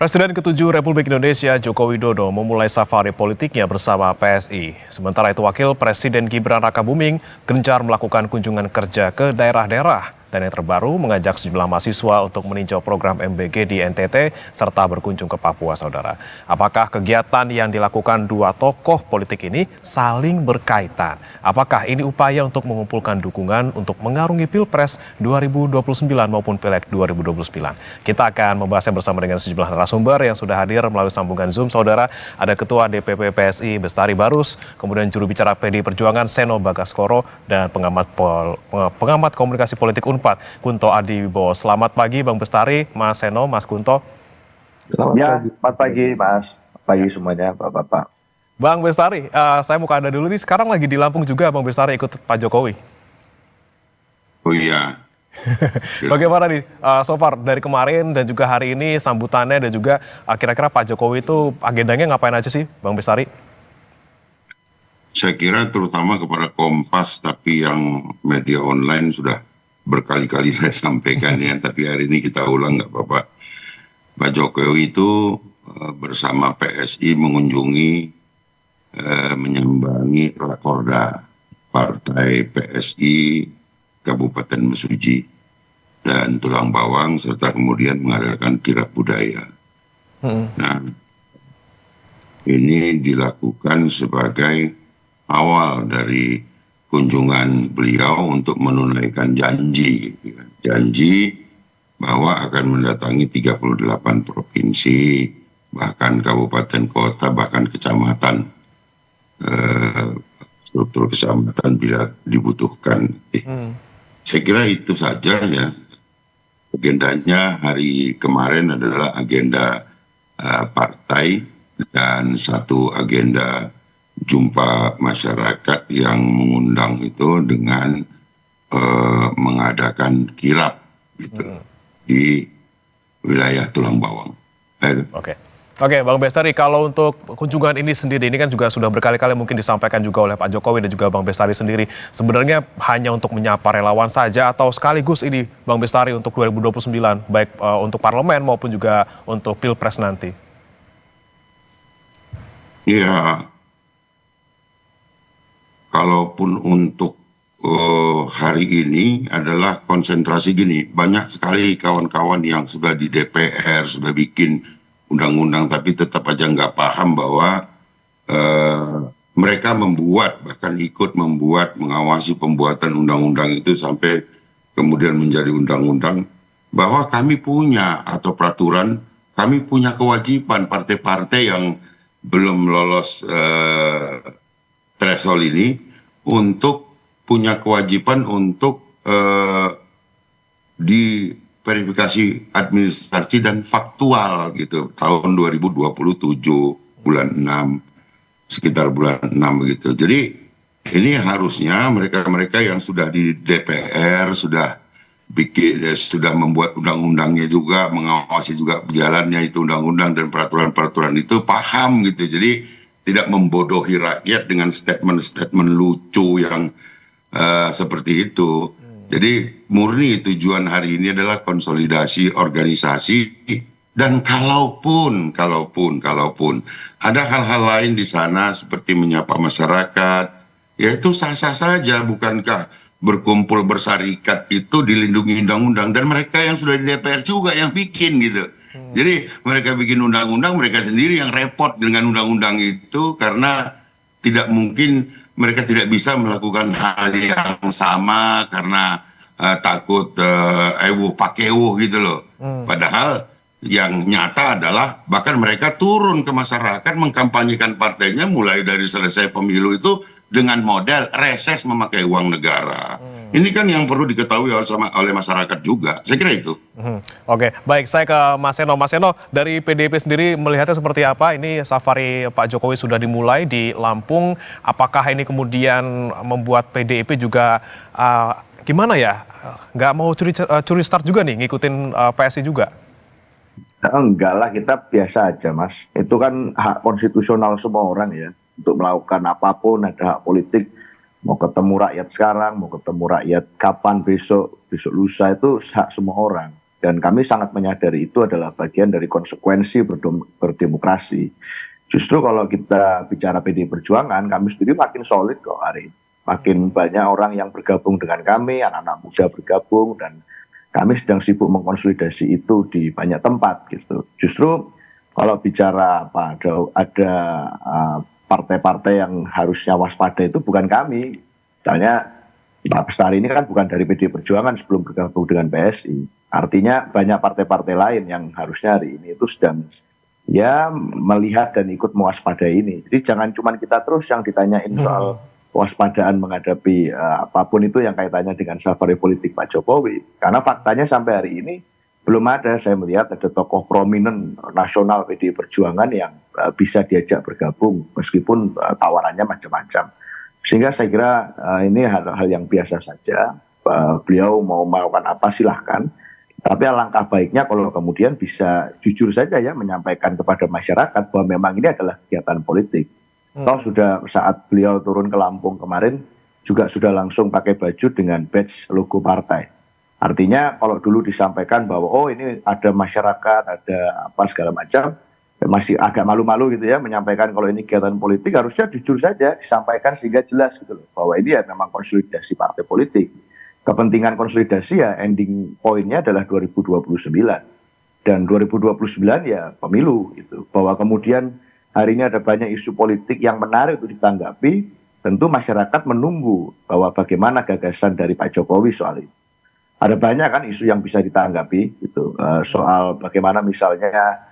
Presiden ke-7 Republik Indonesia Joko Widodo memulai safari politiknya bersama PSI. Sementara itu Wakil Presiden Gibran Rakabuming gencar melakukan kunjungan kerja ke daerah-daerah. Dan yang terbaru mengajak sejumlah mahasiswa untuk meninjau program MBG di NTT serta berkunjung ke Papua, saudara. Apakah kegiatan yang dilakukan dua tokoh politik ini saling berkaitan? Apakah ini upaya untuk mengumpulkan dukungan untuk mengarungi Pilpres 2029 maupun Pileg 2029? Kita akan membahasnya bersama dengan sejumlah narasumber yang sudah hadir melalui sambungan Zoom, saudara. Ada Ketua DPP PSI Bestari Barus, kemudian juru bicara PDI Perjuangan Seno Bagaskoro, dan pengamat komunikasi politik Unpad Kunto Adiwibowo. Selamat pagi Bang Bestari, Mas Seno, Mas Kunto. Selamat pagi Mas. Pagi semuanya Bapak-Bapak. Bang Bestari, saya mau ke Anda dulu nih. Sekarang lagi di Lampung juga Bang Bestari ikut Pak Jokowi. Oh iya. Bagaimana nih so far dari kemarin dan juga hari ini sambutannya dan juga kira-kira Pak Jokowi itu agendanya ngapain aja sih Bang Bestari? Saya kira terutama kepada Kompas, tapi yang media online sudah berkali-kali saya sampaikan ya, tapi hari ini kita ulang nggak apa-apa. Pak Jokowi itu bersama PSI mengunjungi, menyambangi Rakorda Partai PSI Kabupaten Mesuji dan Tulang Bawang, serta kemudian mengadakan kirab budaya. Nah, ini dilakukan sebagai awal dari kunjungan beliau untuk menunaikan janji, janji bahwa akan mendatangi 38 provinsi, bahkan kabupaten kota, bahkan kecamatan, struktur kecamatan bila dibutuhkan. Saya kira itu saja ya. Agendanya hari kemarin adalah agenda partai dan satu agenda jumpa masyarakat yang mengundang itu dengan mengadakan kirab gitu, di wilayah Tulang Bawang. Oke, Bang Bestari, kalau untuk kunjungan ini sendiri, ini kan juga sudah berkali-kali mungkin disampaikan juga oleh Pak Jokowi dan juga Bang Bestari sendiri. Sebenarnya hanya untuk menyapa relawan saja atau sekaligus ini Bang Bestari untuk 2029, baik untuk parlemen maupun juga untuk Pilpres nanti? Iya. Kalaupun untuk hari ini adalah konsentrasi gini, banyak sekali kawan-kawan yang sudah di DPR, sudah bikin undang-undang, tapi tetap aja nggak paham bahwa mereka membuat, bahkan ikut membuat, mengawasi pembuatan undang-undang itu sampai kemudian menjadi undang-undang, bahwa kami punya, atau peraturan, kami punya kewajiban partai-partai yang belum lolos threshold ini untuk punya kewajiban untuk diverifikasi administrasi dan faktual gitu tahun 2027 bulan 6, sekitar bulan 6 begitu. Jadi ini harusnya mereka-mereka yang sudah di DPR sudah membuat undang-undangnya juga, mengawasi juga berjalannya itu undang-undang dan peraturan-peraturan itu paham gitu. Jadi tidak membodohi rakyat dengan statement-statement lucu yang seperti itu. Jadi murni tujuan hari ini adalah konsolidasi organisasi, dan kalaupun ada hal-hal lain di sana seperti menyapa masyarakat, ya itu sah-sah saja. Bukankah berkumpul bersarikat itu dilindungi undang-undang, dan mereka yang sudah di DPR juga yang bikin gitu. Jadi mereka bikin undang-undang, mereka sendiri yang repot dengan undang-undang itu, karena tidak mungkin mereka tidak bisa melakukan hal yang sama karena takut ewuh pakewuh gitu loh. Padahal yang nyata adalah bahkan mereka turun ke masyarakat mengkampanyekan partainya mulai dari selesai pemilu itu dengan model reses memakai uang negara. Ini kan yang perlu diketahui oleh masyarakat juga. Saya kira itu. Oke, baik. Saya ke Mas Seno. Mas Seno, dari PDIP sendiri melihatnya seperti apa? Ini safari Pak Jokowi sudah dimulai di Lampung. Apakah ini kemudian membuat PDIP juga gimana ya? Nggak mau curi start juga nih, ngikutin PSI juga? Enggak lah, kita biasa aja Mas. Itu kan hak konstitusional semua orang ya. Untuk melakukan apapun, ada hak politik. Mau ketemu rakyat sekarang, mau ketemu rakyat kapan, besok lusa, itu hak semua orang. Dan kami sangat menyadari itu adalah bagian dari konsekuensi berdemokrasi. Justru kalau kita bicara PDI Perjuangan, kami sendiri makin solid kok hari ini. Makin banyak orang yang bergabung dengan kami, anak-anak muda bergabung, dan kami sedang sibuk mengkonsolidasi itu di banyak tempat gitu. Justru kalau bicara ada partai-partai yang harusnya waspada itu bukan kami. Misalnya Pak Bestari ini kan bukan dari PDI Perjuangan sebelum bergabung dengan PSI. Artinya banyak partai-partai lain yang harusnya hari ini itu sedang ya melihat dan ikut mewaspadai ini. Jadi jangan cuma kita terus yang ditanyain soal kewaspadaan menghadapi apapun itu yang kaitannya dengan safari politik Pak Jokowi. Karena faktanya sampai hari ini belum ada, saya melihat ada tokoh prominent nasional PDI Perjuangan yang bisa diajak bergabung meskipun tawarannya macam-macam. Sehingga saya kira ini hal-hal yang biasa saja. Beliau mau melakukan apa silahkan. Tapi alangkah baiknya kalau kemudian bisa jujur saja ya menyampaikan kepada masyarakat bahwa memang ini adalah kegiatan politik. Toh sudah saat beliau turun ke Lampung kemarin juga sudah langsung pakai baju dengan badge logo partai. Artinya kalau dulu disampaikan bahwa oh ini ada masyarakat, ada apa segala macam, masih agak malu-malu gitu ya menyampaikan kalau ini kegiatan politik, harusnya jujur saja disampaikan sehingga jelas gitu loh bahwa ini ya memang konsolidasi partai politik. Kepentingan konsolidasi ya ending poinnya adalah 2029 dan 2029 ya pemilu gitu. Bahwa kemudian hari ini ada banyak isu politik yang menarik untuk ditanggapi, tentu masyarakat menunggu bahwa bagaimana gagasan dari Pak Jokowi soal itu. Ada banyak kan isu yang bisa ditanggapi gitu, soal bagaimana misalnya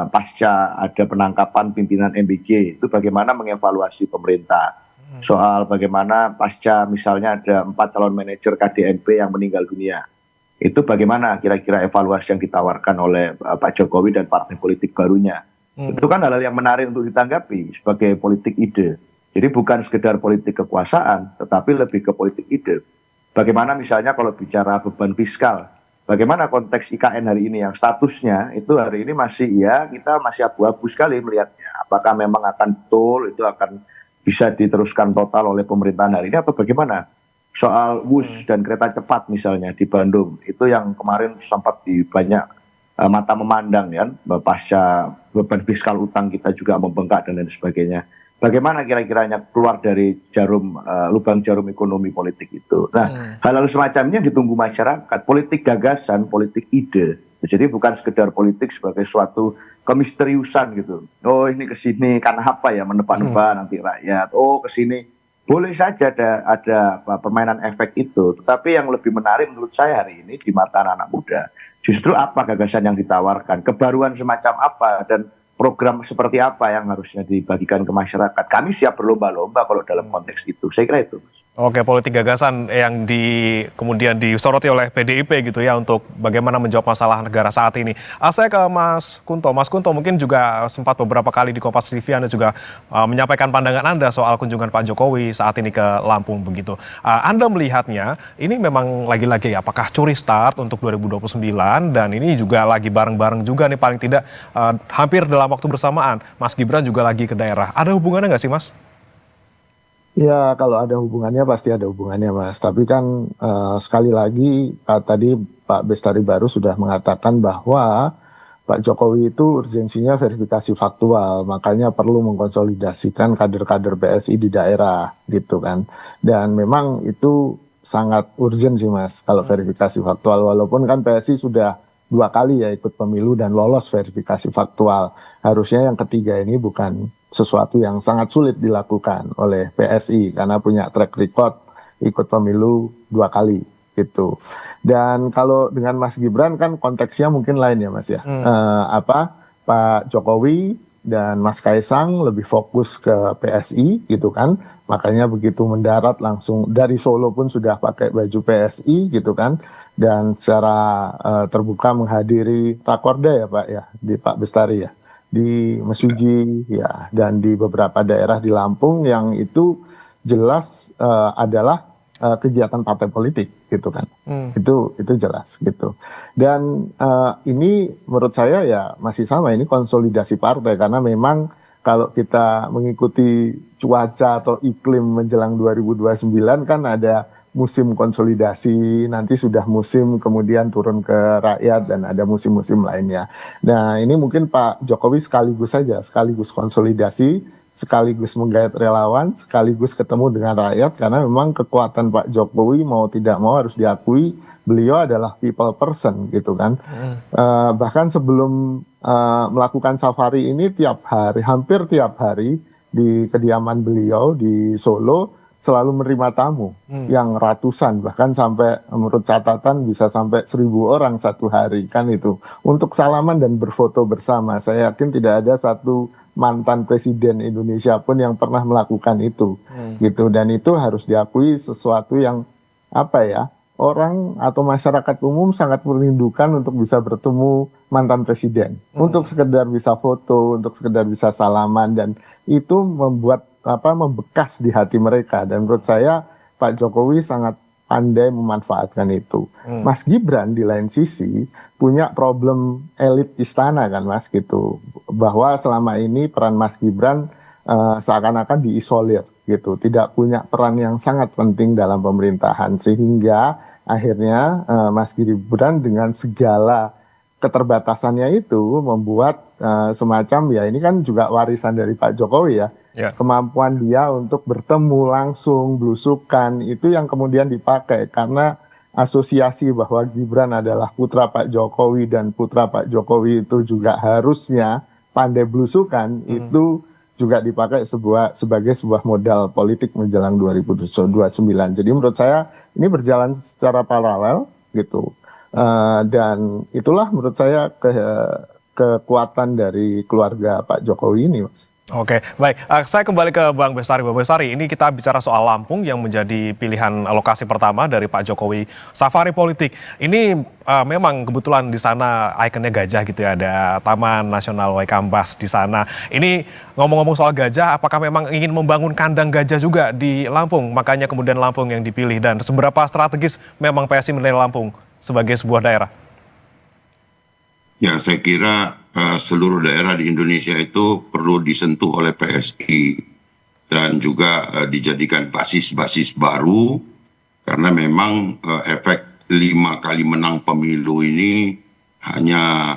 pasca ada penangkapan pimpinan MBG itu bagaimana mengevaluasi pemerintah. Soal bagaimana pasca misalnya ada 4 calon manajer KDNP yang meninggal dunia. Itu bagaimana kira-kira evaluasi yang ditawarkan oleh Pak Jokowi dan partai politik barunya. Itu kan hal-hal yang menarik untuk ditanggapi sebagai politik ide. Jadi bukan sekedar politik kekuasaan, tetapi lebih ke politik ide. Bagaimana misalnya kalau bicara beban fiskal, bagaimana konteks IKN hari ini yang statusnya itu hari ini masih ya kita masih abu-abu sekali melihatnya. Apakah memang akan betul itu akan bisa diteruskan total oleh pemerintahan hari ini atau bagaimana? Soal WUS dan kereta cepat misalnya di Bandung, itu yang kemarin sempat di banyak mata memandang ya, pasca beban fiskal utang kita juga membengkak dan lain sebagainya. Bagaimana kira-kiranya keluar dari lubang jarum ekonomi politik itu. Nah, hal-hal semacam ini ditunggu masyarakat, politik gagasan, politik ide. Jadi bukan sekedar politik sebagai suatu kemisteriusan gitu. Oh ini kesini karena apa ya menebak-nebak nanti rakyat. Oh kesini boleh saja ada permainan efek itu. Tetapi yang lebih menarik menurut saya hari ini di mata anak muda, justru apa gagasan yang ditawarkan, kebaruan semacam apa dan program seperti apa yang harusnya dibagikan ke masyarakat. Kami siap berlomba-lomba kalau dalam konteks itu. Saya kira itu. Oke, politik gagasan yang kemudian disoroti oleh PDIP gitu ya untuk bagaimana menjawab masalah negara saat ini. Saya ke Mas Kunto. Mas Kunto mungkin juga sempat beberapa kali di Kompas TV Anda juga menyampaikan pandangan Anda soal kunjungan Pak Jokowi saat ini ke Lampung begitu. Anda melihatnya ini memang lagi-lagi apakah curi start untuk 2029 dan ini juga lagi bareng-bareng juga nih paling tidak hampir dalam waktu bersamaan. Mas Gibran juga lagi ke daerah. Ada hubungannya nggak sih Mas? Ya, kalau ada hubungannya pasti ada hubungannya, Mas. Tapi kan sekali lagi tadi Pak Bestari Baru sudah mengatakan bahwa Pak Jokowi itu urgensinya verifikasi faktual, makanya perlu mengkonsolidasikan kader-kader PSI di daerah, gitu kan. Dan memang itu sangat urgent sih, Mas, kalau verifikasi faktual. Walaupun kan PSI sudah 2 kali ya ikut pemilu dan lolos verifikasi faktual. Harusnya yang ketiga ini bukan sesuatu yang sangat sulit dilakukan oleh PSI karena punya track record ikut pemilu 2 kali gitu. Dan kalau dengan Mas Gibran kan konteksnya mungkin lain ya Mas ya. Pak Jokowi dan Mas Kaisang lebih fokus ke PSI gitu kan. Makanya begitu mendarat langsung dari Solo pun sudah pakai baju PSI gitu kan. Dan secara terbuka menghadiri Rakorda ya Pak ya, di Pak Bestari ya. Di Mesuji ya, dan di beberapa daerah di Lampung yang itu jelas adalah kegiatan partai politik gitu kan. Itu jelas gitu. Dan ini menurut saya ya masih sama, ini konsolidasi partai karena memang kalau kita mengikuti cuaca atau iklim menjelang 2029 kan ada musim konsolidasi, nanti sudah musim kemudian turun ke rakyat dan ada musim-musim lainnya. Nah, ini mungkin Pak Jokowi sekaligus saja, sekaligus konsolidasi, sekaligus menggait relawan, sekaligus ketemu dengan rakyat, karena memang kekuatan Pak Jokowi mau tidak mau harus diakui beliau adalah people person gitu kan. Bahkan sebelum melakukan safari ini tiap hari, hampir tiap hari di kediaman beliau di Solo selalu menerima tamu yang ratusan, bahkan sampai menurut catatan bisa sampai 1.000 orang satu hari kan itu untuk salaman dan berfoto bersama. Saya yakin tidak ada satu mantan presiden Indonesia pun yang pernah melakukan itu gitu, dan itu harus diakui sesuatu yang apa ya, orang atau masyarakat umum sangat merindukan untuk bisa bertemu mantan presiden, untuk sekedar bisa foto, untuk sekedar bisa salaman, dan itu membuat membekas di hati mereka. Dan menurut saya Pak Jokowi sangat pandai memanfaatkan itu. Mas Gibran di lain sisi punya problem elit istana kan Mas gitu, bahwa selama ini peran Mas Gibran seakan-akan diisolir gitu, tidak punya peran yang sangat penting dalam pemerintahan, sehingga akhirnya Mas Gibran dengan segala keterbatasannya itu membuat semacam, ya ini kan juga warisan dari Pak Jokowi ya, kemampuan dia untuk bertemu langsung, belusukan, itu yang kemudian dipakai karena asosiasi bahwa Gibran adalah putra Pak Jokowi dan putra Pak Jokowi itu juga harusnya pandai belusukan, itu juga dipakai sebagai sebuah modal politik menjelang 2029. Jadi menurut saya ini berjalan secara paralel gitu. Dan itulah menurut saya kekuatan dari keluarga Pak Jokowi ini, Mas. Oke, baik. Saya kembali ke Bang Bestari. Bang Bestari, ini kita bicara soal Lampung yang menjadi pilihan lokasi pertama dari Pak Jokowi safari politik. Ini memang kebetulan di sana ikonnya gajah gitu ya, ada Taman Nasional Waikambas di sana. Ini ngomong-ngomong soal gajah, apakah memang ingin membangun kandang gajah juga di Lampung? Makanya kemudian Lampung yang dipilih, dan seberapa strategis memang PSI menilai Lampung sebagai sebuah daerah? Ya, saya kira seluruh daerah di Indonesia itu perlu disentuh oleh PSI dan juga dijadikan basis-basis baru, karena memang efek 5 kali menang pemilu ini hanya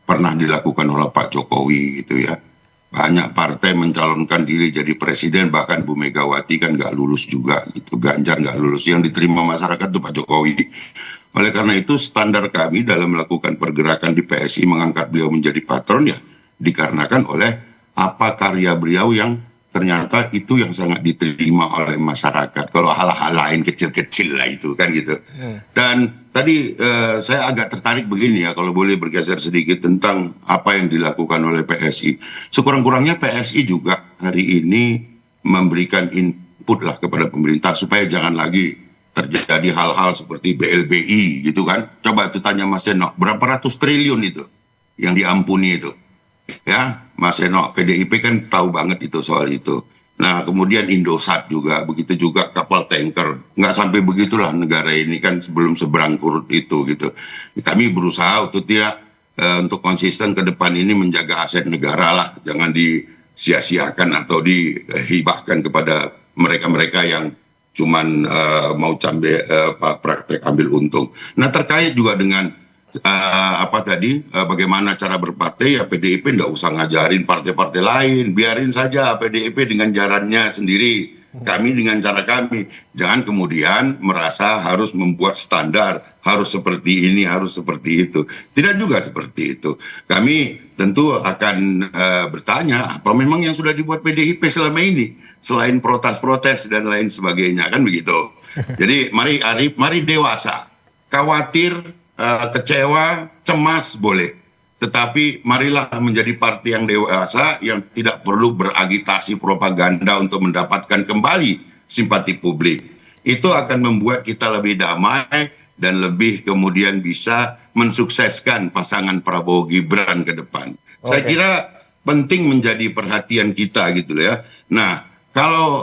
pernah dilakukan oleh Pak Jokowi gitu ya. Banyak partai mencalonkan diri jadi presiden, bahkan Bu Megawati kan nggak lulus juga gitu, Ganjar nggak lulus, yang diterima masyarakat itu Pak Jokowi. Oleh karena itu standar kami dalam melakukan pergerakan di PSI mengangkat beliau menjadi patron ya dikarenakan oleh apa karya beliau yang ternyata itu yang sangat diterima oleh masyarakat. Kalau hal-hal lain kecil-kecil lah itu kan gitu. Dan tadi saya agak tertarik begini ya, kalau boleh bergeser sedikit tentang apa yang dilakukan oleh PSI. Sekurang-kurangnya PSI juga hari ini memberikan input lah kepada pemerintah supaya jangan lagi terjadi hal-hal seperti BLBI gitu kan. Coba itu tanya Mas Seno, berapa ratus triliun itu yang diampuni itu. Ya, Mas Seno, PDIP kan tahu banget itu soal itu. Nah, kemudian Indosat juga, begitu juga kapal tanker. Nggak sampai begitulah negara ini kan sebelum seberang kurut itu gitu. Kami berusaha untuk konsisten ke depan ini menjaga aset negara lah. Jangan disia-siakan atau dihibahkan kepada mereka-mereka yang cuman mau praktek ambil untung. Nah, terkait juga dengan bagaimana cara berpartai, ya PDIP nggak usah ngajarin partai-partai lain, biarin saja PDIP dengan jalannya sendiri, kami dengan cara kami. Jangan kemudian merasa harus membuat standar, harus seperti ini, harus seperti itu. Tidak juga seperti itu. Kami tentu akan bertanya, apa memang yang sudah dibuat PDIP selama ini? Selain protes-protes dan lain sebagainya, kan begitu. Jadi mari dewasa. Khawatir, kecewa, cemas boleh. Tetapi marilah menjadi partai yang dewasa, yang tidak perlu beragitasi propaganda untuk mendapatkan kembali simpati publik. Itu akan membuat kita lebih damai dan lebih kemudian bisa mensukseskan pasangan Prabowo Gibran ke depan. Saya kira penting menjadi perhatian kita gitu ya. Nah, kalau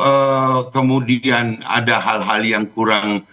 kemudian ada hal-hal yang kurang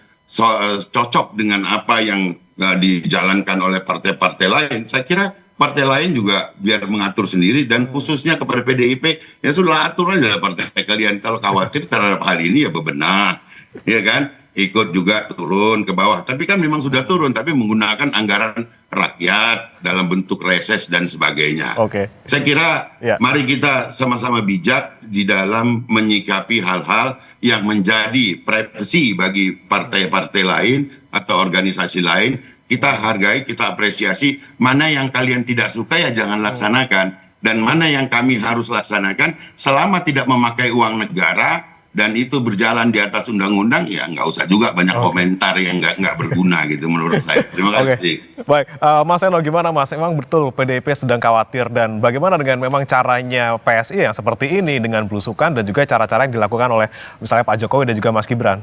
cocok dengan apa yang dijalankan oleh partai-partai lain, saya kira partai lain juga biar mengatur sendiri, dan khususnya kepada PDIP, ya sudah atur aja partai kalian. Kalau khawatir terhadap hal ini ya bebenah. ya kan? Ikut juga turun ke bawah. Tapi kan memang sudah turun, tapi menggunakan anggaran rakyat dalam bentuk reses dan sebagainya. Oke. Saya kira Ya. mari kita sama-sama bijak di dalam menyikapi hal-hal yang menjadi privasi bagi partai-partai lain atau organisasi lain. Kita hargai, kita apresiasi. Mana yang kalian tidak suka ya jangan laksanakan. Dan mana yang kami harus laksanakan selama tidak memakai uang negara dan itu berjalan di atas undang-undang, ya nggak usah juga banyak komentar yang nggak berguna gitu menurut saya. Terima kasih. Baik, Mas Eno gimana Mas? Memang betul PDIP sedang khawatir dan bagaimana dengan memang caranya PSI yang seperti ini dengan belusukan dan juga cara-cara yang dilakukan oleh misalnya Pak Jokowi dan juga Mas Gibran?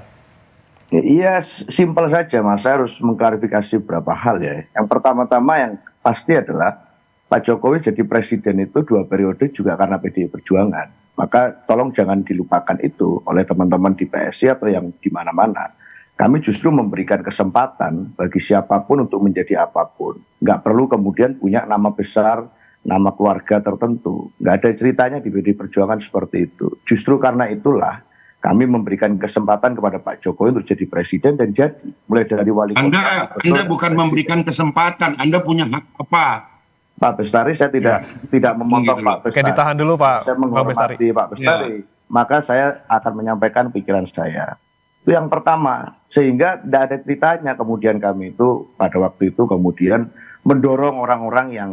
Iya, simpel saja Mas. Saya harus mengklarifikasi beberapa hal ya. Yang pertama-tama yang pasti adalah Pak Jokowi jadi presiden itu 2 periode juga karena PDI Perjuangan. Maka tolong jangan dilupakan itu oleh teman-teman di PSI atau yang di mana-mana. Kami justru memberikan kesempatan bagi siapapun untuk menjadi apapun. Nggak perlu kemudian punya nama besar, nama keluarga tertentu. Nggak ada ceritanya di PDI Perjuangan seperti itu. Justru karena itulah kami memberikan kesempatan kepada Pak Jokowi untuk jadi presiden dan jadi. Mulai dari wali kota. Anda bukan memberikan kesempatan, Anda punya hak apa? Pak Bestari, saya tidak memotong Pak Bestari. Oke, ditahan dulu Pak Saya Bang Bestari. menghormati Pak Bestari. Maka saya akan menyampaikan pikiran saya. Itu yang pertama. Sehingga tidak ada ceritanya kemudian kami itu pada waktu itu kemudian mendorong orang-orang yang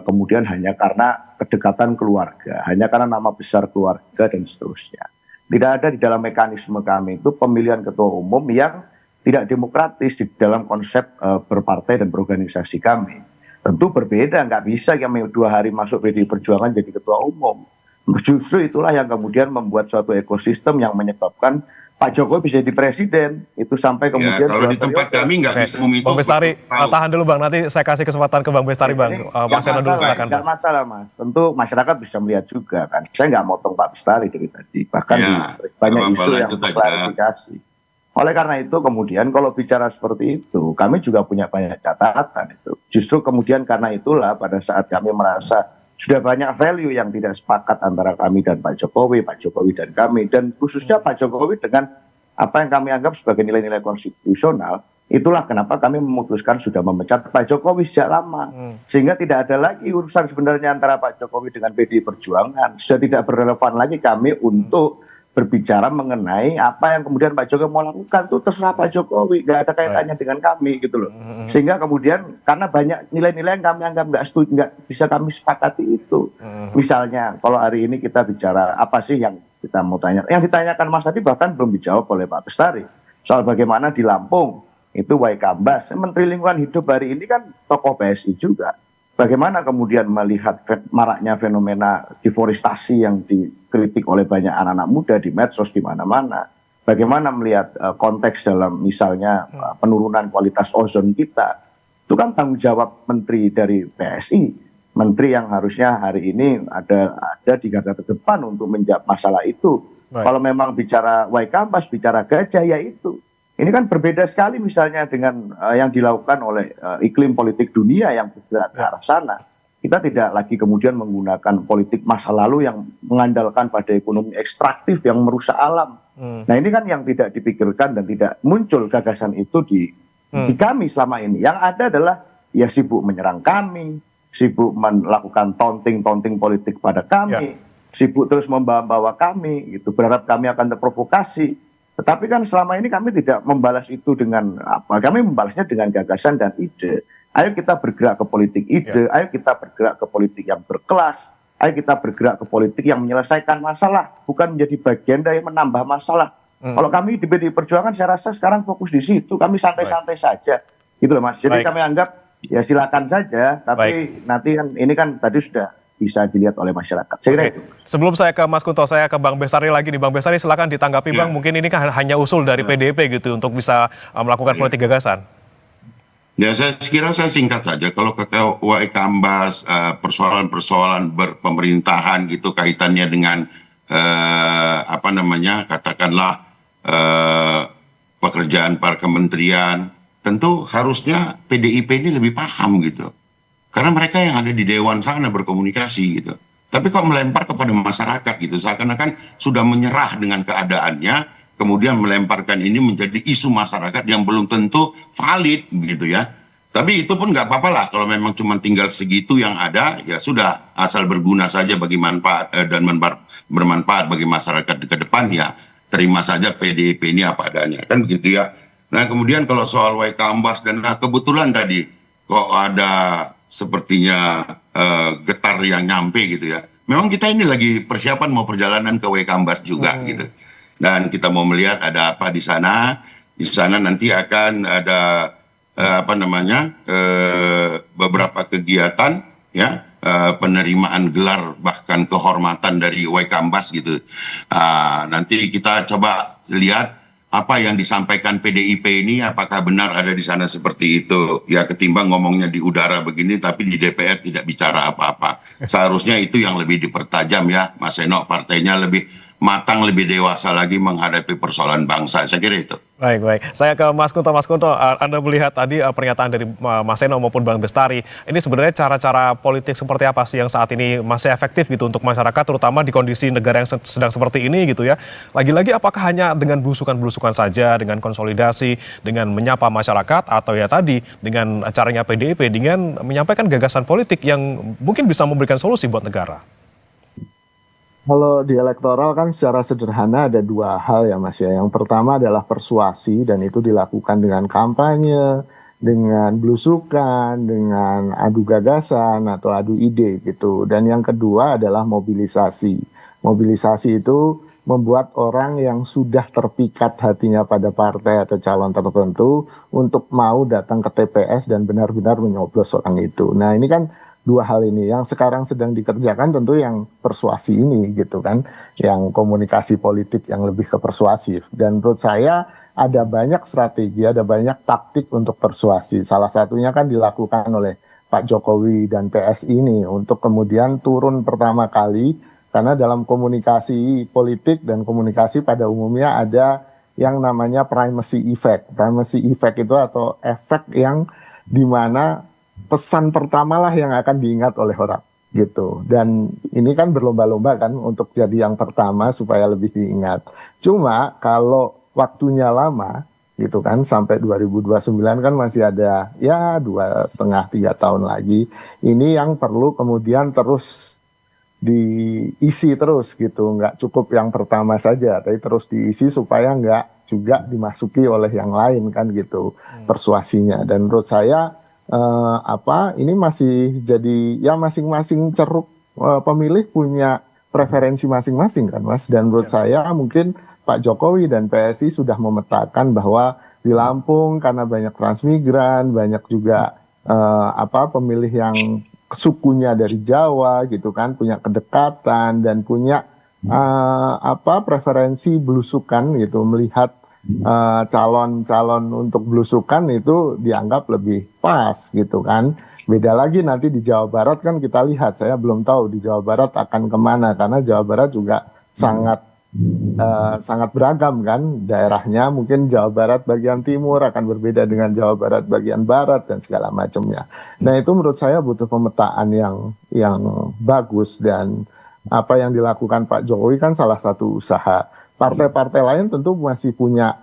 kemudian hanya karena kedekatan keluarga, hanya karena nama besar keluarga dan seterusnya. Tidak ada di dalam mekanisme kami itu pemilihan ketua umum yang tidak demokratis di dalam konsep berpartai dan berorganisasi kami. Tentu berbeda, nggak bisa kami 2 hari masuk PDI Perjuangan jadi ketua umum. Justru itulah yang kemudian membuat suatu ekosistem yang menyebabkan Pak Jokowi bisa jadi presiden. Itu sampai kemudian... Ya, kalau di tempat kami nggak bisa meminta... Bang Bestari, tahan dulu Bang, nanti saya kasih kesempatan ke Bang Bestari Bang. Mas Eno dulu silakan. Nggak masalah Mas, tentu masyarakat bisa melihat juga kan. Saya nggak motong Pak Bestari dari tadi, bahkan banyak isu yang mengklarifikasi. Oleh karena itu kemudian kalau bicara seperti itu, kami juga punya banyak catatan itu. Justru kemudian karena itulah pada saat kami merasa sudah banyak value yang tidak sepakat antara kami dan Pak Jokowi dan kami, dan khususnya Pak Jokowi dengan apa yang kami anggap sebagai nilai-nilai konstitusional, itulah kenapa kami memutuskan sudah memecat Pak Jokowi sejak lama. Sehingga tidak ada lagi urusan sebenarnya antara Pak Jokowi dengan PDI Perjuangan. Sudah tidak berrelevan lagi kami untuk berbicara mengenai apa yang kemudian Pak Jokowi mau lakukan, itu terserah Pak Jokowi, nggak ada kaitannya dengan kami gitu loh. Sehingga kemudian karena banyak nilai-nilai yang kami anggap nggak setuju, nggak bisa kami sepakati itu. Misalnya kalau hari ini kita bicara apa sih yang kita mau tanya, yang ditanyakan Mas tadi bahkan belum dijawab oleh Pak Bestari soal bagaimana di Lampung itu Waikambas, Menteri Lingkungan Hidup hari ini kan tokoh PSI juga. Bagaimana kemudian melihat maraknya fenomena deforestasi yang dikritik oleh banyak anak-anak muda di medsos di mana-mana. Bagaimana melihat konteks dalam misalnya penurunan kualitas ozon kita. Itu kan tanggung jawab menteri dari PSI. Menteri yang harusnya hari ini ada di garda terdepan untuk menjawab masalah itu. Kalau memang bicara Waikambas, bicara gajah, ya itu. Ini kan berbeda sekali misalnya dengan yang dilakukan oleh iklim politik dunia yang bergerak ke arah sana. Kita tidak lagi kemudian menggunakan politik masa lalu yang mengandalkan pada ekonomi ekstraktif yang merusak alam. Nah ini kan yang tidak dipikirkan dan tidak muncul gagasan itu di kami selama ini. Yang ada adalah ya sibuk menyerang kami, sibuk melakukan taunting politik pada kami, sibuk terus membawa kami, gitu, berharap kami akan terprovokasi. Tetapi kan selama ini kami tidak membalas itu dengan apa? Kami membalasnya dengan gagasan dan ide. Ayo kita bergerak ke politik ide, ayo kita bergerak ke politik yang berkelas, ayo kita bergerak ke politik yang menyelesaikan masalah, bukan menjadi bagian dari menambah masalah. Kalau kami di PDI Perjuangan, saya rasa sekarang fokus di situ, kami santai-santai saja, gitu loh Mas. Jadi kami anggap ya silakan saja, tapi nanti kan ini kan tadi sudah bisa dilihat oleh masyarakat. Saya kira itu. Sebelum saya ke Mas Kunto, saya ke Bang Bestari lagi nih. Bang Bestari silakan ditanggapi Bang. Mungkin ini kan hanya usul dari PDIP gitu untuk bisa melakukan politik gagasan. Ya saya kira saya singkat saja. Kalau ke Waikambas, persoalan-persoalan berpemerintahan gitu kaitannya dengan apa namanya katakanlah pekerjaan para kementerian, tentu harusnya PDIP ini lebih paham gitu. Karena mereka yang ada di dewan sana berkomunikasi gitu. Tapi kok melempar kepada masyarakat gitu, seakan-akan sudah menyerah dengan keadaannya, kemudian melemparkan ini menjadi isu masyarakat yang belum tentu valid gitu ya. Tapi itu pun nggak apa-apa lah kalau memang cuma tinggal segitu yang ada, ya sudah, asal berguna saja bagi manfaat dan bermanfaat bagi masyarakat ke depan, ya terima saja PDIP ini apa adanya, kan begitu ya. Nah kemudian kalau soal Waikambas dan kebetulan tadi kok ada sepertinya getar yang nyampe gitu ya. Memang kita ini lagi persiapan mau perjalanan ke Waikambas juga gitu. Dan kita mau melihat ada apa di sana. Di sana nanti akan ada beberapa kegiatan ya, penerimaan gelar bahkan kehormatan dari Waikambas gitu. Nanti kita coba lihat apa yang disampaikan PDIP ini apakah benar ada di sana seperti itu ya, ketimbang ngomongnya di udara begini tapi di DPR tidak bicara apa-apa. Seharusnya itu yang lebih dipertajam ya Mas Seno, partainya lebih matang, lebih dewasa lagi menghadapi persoalan bangsa. Saya kira itu. Baik. Saya ke Mas Kunto. Mas Kunto, Anda melihat tadi pernyataan dari Mas Seno maupun Bang Bestari. Ini sebenarnya cara-cara politik seperti apa sih yang saat ini masih efektif gitu untuk masyarakat, terutama di kondisi negara yang sedang seperti ini gitu ya. Lagi-lagi apakah hanya dengan belusukan-belusukan saja, dengan konsolidasi, dengan menyapa masyarakat, atau ya tadi dengan caranya PDIP, dengan menyampaikan gagasan politik yang mungkin bisa memberikan solusi buat negara? Kalau di elektoral kan secara sederhana ada dua hal ya Mas ya. Yang pertama adalah persuasi, dan itu dilakukan dengan kampanye, dengan belusukan, dengan adu gagasan atau adu ide gitu. Dan yang kedua adalah mobilisasi. Mobilisasi itu membuat orang yang sudah terpikat hatinya pada partai atau calon tertentu untuk mau datang ke TPS dan benar-benar menyoblos orang itu. Nah ini kan dua hal ini yang sekarang sedang dikerjakan, tentu yang persuasi ini gitu kan, yang komunikasi politik yang lebih ke persuasif. Dan menurut saya ada banyak strategi, ada banyak taktik untuk persuasi. Salah satunya kan dilakukan oleh Pak Jokowi dan PSI ini untuk kemudian turun pertama kali, karena dalam komunikasi politik dan komunikasi pada umumnya ada yang namanya primacy effect. Primacy effect itu atau efek yang dimana pesan pertama lah yang akan diingat oleh orang gitu. Dan ini kan berlomba-lomba kan untuk jadi yang pertama supaya lebih diingat. Cuma kalau waktunya lama gitu kan, sampai 2029 kan masih ada ya 2,5-3 tahun lagi. Ini yang perlu kemudian terus diisi terus gitu. Nggak cukup yang pertama saja, tapi terus diisi supaya nggak juga dimasuki oleh yang lain kan gitu persuasinya. Dan menurut saya ini masih jadi ya masing-masing ceruk pemilih punya preferensi masing-masing kan Mas. Dan menurut saya mungkin Pak Jokowi dan PSI sudah memetakan bahwa di Lampung karena banyak transmigran, banyak juga pemilih yang sukunya dari Jawa gitu kan, punya kedekatan dan punya preferensi belusukan gitu, melihat calon-calon untuk belusukan itu dianggap lebih pas gitu kan. Beda lagi nanti di Jawa Barat kan kita lihat, saya belum tahu di Jawa Barat akan kemana, karena Jawa Barat juga sangat beragam kan daerahnya. Mungkin Jawa Barat bagian timur akan berbeda dengan Jawa Barat bagian barat dan segala macamnya. Nah itu menurut saya butuh pemetaan yang bagus, dan apa yang dilakukan Pak Jokowi kan salah satu usaha. Partai-partai lain tentu masih punya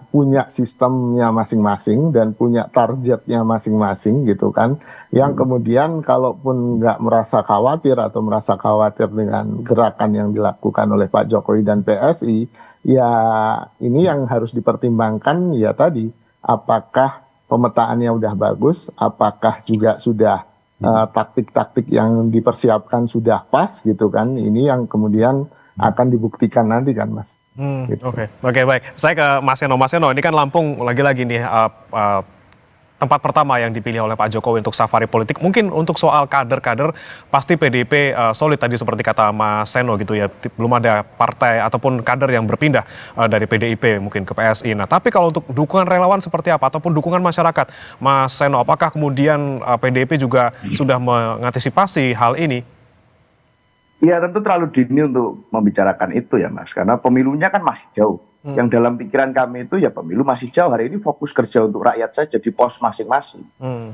sistemnya masing-masing dan punya targetnya masing-masing gitu kan. Yang kemudian kalaupun nggak merasa khawatir atau merasa khawatir dengan gerakan yang dilakukan oleh Pak Jokowi dan PSI, ya ini yang harus dipertimbangkan ya tadi, apakah pemetaannya udah bagus, apakah juga sudah taktik-taktik yang dipersiapkan sudah pas gitu kan. Ini yang kemudian akan dibuktikan nanti kan Mas. Gitu. Oke, baik. Saya ke Mas Seno. Mas Seno, ini kan Lampung lagi-lagi nih tempat pertama yang dipilih oleh Pak Jokowi untuk safari politik. Mungkin untuk soal kader-kader, pasti PDIP solid tadi seperti kata Mas Seno gitu ya. Belum ada partai ataupun kader yang berpindah dari PDIP mungkin ke PSI. Nah, tapi kalau untuk dukungan relawan seperti apa ataupun dukungan masyarakat, Mas Seno, apakah kemudian PDIP juga sudah mengantisipasi hal ini? Ya tentu terlalu dini untuk membicarakan itu ya Mas, karena pemilunya kan masih jauh. Yang dalam pikiran kami itu ya pemilu masih jauh, hari ini fokus kerja untuk rakyat saja di pos masing-masing.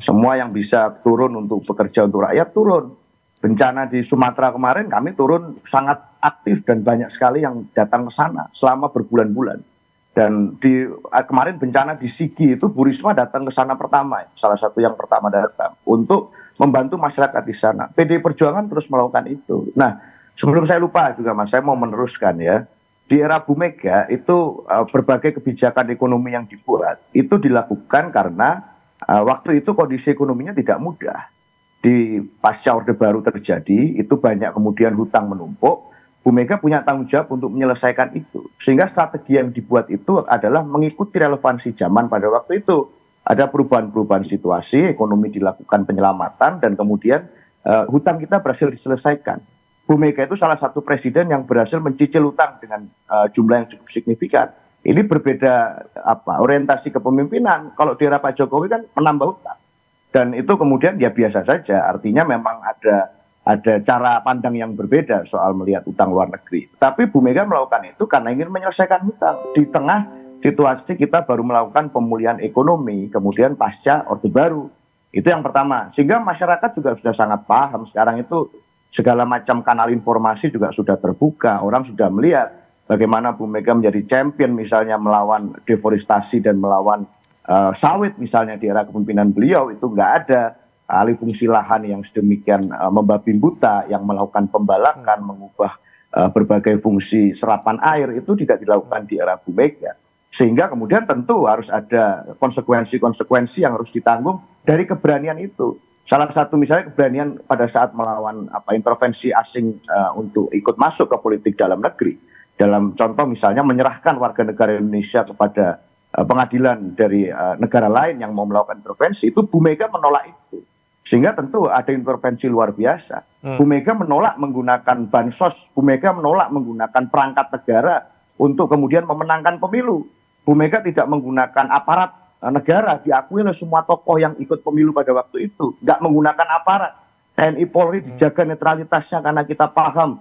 Semua yang bisa turun untuk bekerja untuk rakyat turun. Bencana di Sumatera kemarin kami turun sangat aktif dan banyak sekali yang datang ke sana selama berbulan-bulan. Dan kemarin bencana di Sigi itu Bu Risma datang ke sana pertama, salah satu yang pertama datang untuk membantu masyarakat di sana. PDI Perjuangan terus melakukan itu. Nah, sebelum saya lupa juga Mas, saya mau meneruskan ya. Di era Bu Mega itu berbagai kebijakan ekonomi yang dibuat itu dilakukan karena waktu itu kondisi ekonominya tidak mudah. Di pasca Orde Baru terjadi, itu banyak kemudian hutang menumpuk. Bu Mega punya tanggung jawab untuk menyelesaikan itu. Sehingga strategi yang dibuat itu adalah mengikuti relevansi zaman pada waktu itu. Ada perubahan-perubahan situasi, ekonomi dilakukan penyelamatan, dan kemudian hutang kita berhasil diselesaikan. Bu Mega itu salah satu presiden yang berhasil mencicil hutang dengan jumlah yang cukup signifikan. Ini berbeda orientasi kepemimpinan. Kalau di era Pak Jokowi kan menambah hutang. Dan itu kemudian ya biasa saja, artinya memang ada cara pandang yang berbeda soal melihat utang luar negeri. Tapi Bu Mega melakukan itu karena ingin menyelesaikan hutang. Di tengah situasi kita baru melakukan pemulihan ekonomi, kemudian pasca Orde Baru. Itu yang pertama. Sehingga masyarakat juga sudah sangat paham. Sekarang itu segala macam kanal informasi juga sudah terbuka. Orang sudah melihat bagaimana Bu Mega menjadi champion misalnya melawan deforestasi dan melawan sawit misalnya di era kepemimpinan beliau. Itu nggak ada alih fungsi lahan yang sedemikian membabi buta, yang melakukan pembalakan, mengubah berbagai fungsi serapan air, itu tidak dilakukan di era Bu Mega. Sehingga kemudian tentu harus ada konsekuensi-konsekuensi yang harus ditanggung dari keberanian itu. Salah satu misalnya keberanian pada saat melawan intervensi asing untuk ikut masuk ke politik dalam negeri. Dalam contoh misalnya menyerahkan warga negara Indonesia kepada pengadilan dari negara lain yang mau melakukan intervensi, itu Bu Mega menolak itu. Sehingga tentu ada intervensi luar biasa. Bu Mega menolak menggunakan bansos, Bu Mega menolak menggunakan perangkat negara untuk kemudian memenangkan pemilu. Bu Mega tidak menggunakan aparat negara, diakui oleh semua tokoh yang ikut pemilu pada waktu itu. Nggak menggunakan aparat. TNI Polri dijaga netralitasnya karena kita paham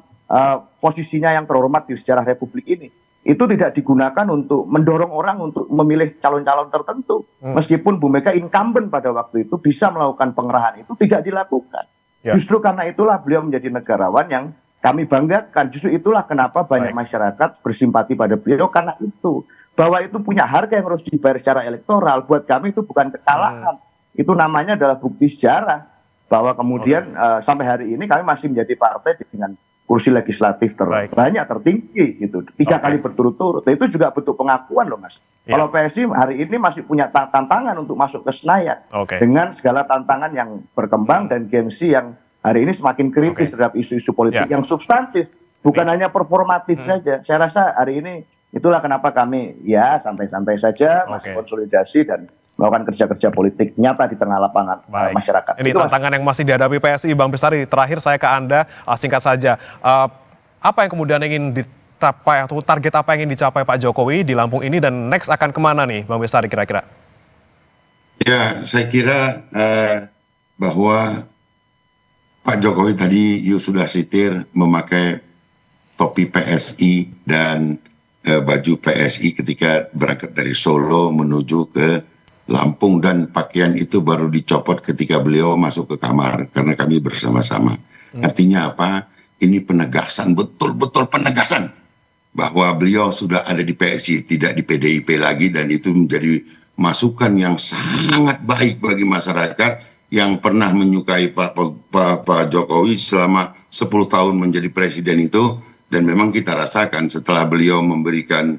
posisinya yang terhormat di sejarah Republik ini. Itu tidak digunakan untuk mendorong orang untuk memilih calon-calon tertentu. Meskipun Bu Mega incumbent pada waktu itu bisa melakukan pengerahan, itu tidak dilakukan. Justru karena itulah beliau menjadi negarawan yang kami banggakan. Justru itulah kenapa banyak masyarakat bersimpati pada beliau, karena itu. Bahwa itu punya harga yang harus dibayar secara elektoral. Buat kami itu bukan kekalahan. Itu namanya adalah bukti sejarah. Bahwa kemudian sampai hari ini kami masih menjadi partai dengan kursi legislatif terbanyak, tertinggi gitu, 3 kali berturut-turut. Itu juga bentuk pengakuan loh Mas. Kalau PSI hari ini masih punya tantangan untuk masuk ke Senayan dengan segala tantangan yang berkembang dan gengsi yang hari ini semakin kritis terhadap isu-isu politik yang substantif, bukan hanya performatif saja. Saya rasa hari ini itulah kenapa kami ya santai-santai saja masih konsolidasi dan melakukan kerja-kerja politik nyata di tengah lapangan masyarakat. Ini tantangan yang masih dihadapi PSI, Bang Bestari. Terakhir saya ke Anda, singkat saja. Apa yang kemudian ingin dicapai atau target apa yang ingin dicapai Pak Jokowi di Lampung ini dan next akan kemana nih, Bang Bestari kira-kira? Ya, saya kira bahwa Pak Jokowi tadi sudah sitir memakai topi PSI dan baju PSI ketika berangkat dari Solo menuju ke Lampung, dan pakaian itu baru dicopot ketika beliau masuk ke kamar karena kami bersama-sama. Artinya apa? Ini penegasan, betul-betul penegasan bahwa beliau sudah ada di PSI, tidak di PDIP lagi, dan itu menjadi masukan yang sangat baik bagi masyarakat yang pernah menyukai Pak Jokowi selama 10 tahun menjadi presiden itu. Dan memang kita rasakan setelah beliau memberikan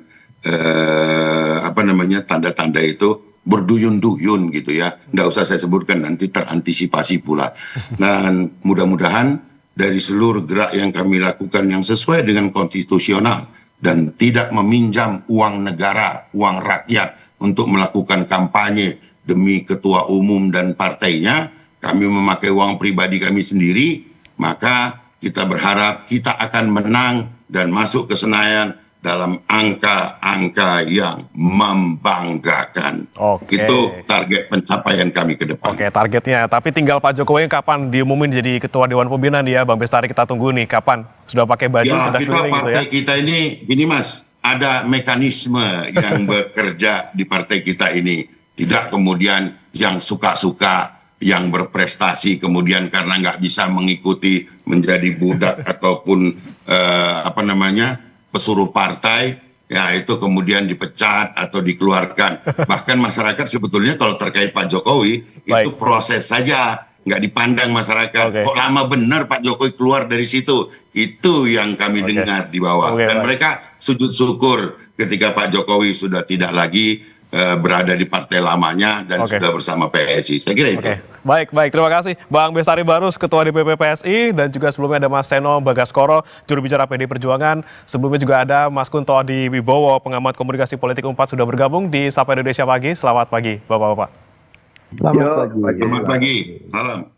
tanda-tanda itu berduyun-duyun gitu ya. Nggak usah saya sebutkan, nanti terantisipasi pula. Dan mudah-mudahan dari seluruh gerak yang kami lakukan yang sesuai dengan konstitusional dan tidak meminjam uang negara, uang rakyat untuk melakukan kampanye demi ketua umum dan partainya, kami memakai uang pribadi kami sendiri, maka kita berharap kita akan menang dan masuk ke Senayan dalam angka-angka yang membanggakan. Itu target pencapaian kami ke depan. Targetnya. Tapi tinggal Pak Jokowi kapan diumumin jadi Ketua Dewan Pembina nih ya, Bang Bestari, kita tunggu nih kapan sudah pakai baju, sudah keliling gitu ya. Kita ini Mas, ada mekanisme yang bekerja di partai kita ini. Tidak kemudian yang suka-suka, yang berprestasi kemudian karena nggak bisa mengikuti menjadi budak ataupun pesuruh partai, ya itu kemudian dipecat atau dikeluarkan. Bahkan masyarakat sebetulnya kalau terkait Pak Jokowi itu proses saja, nggak dipandang masyarakat. Kok lama benar Pak Jokowi keluar dari situ? Itu yang kami dengar di bawah. Dan mereka sujud syukur ketika Pak Jokowi sudah tidak lagi berada di partai lamanya dan sudah bersama PSI. Saya kira itu. Baik. Terima kasih Bang Bestari Barus, Ketua DPP PSI, dan juga sebelumnya ada Mas Seno Bagaskoro, juru bicara PD Perjuangan. Sebelumnya juga ada Mas Kunto Adi Wibowo, pengamat komunikasi politik UNPAD, sudah bergabung di Sapa Indonesia Pagi. Selamat pagi, Bapak-Bapak. Selamat pagi. Selamat pagi. Salam.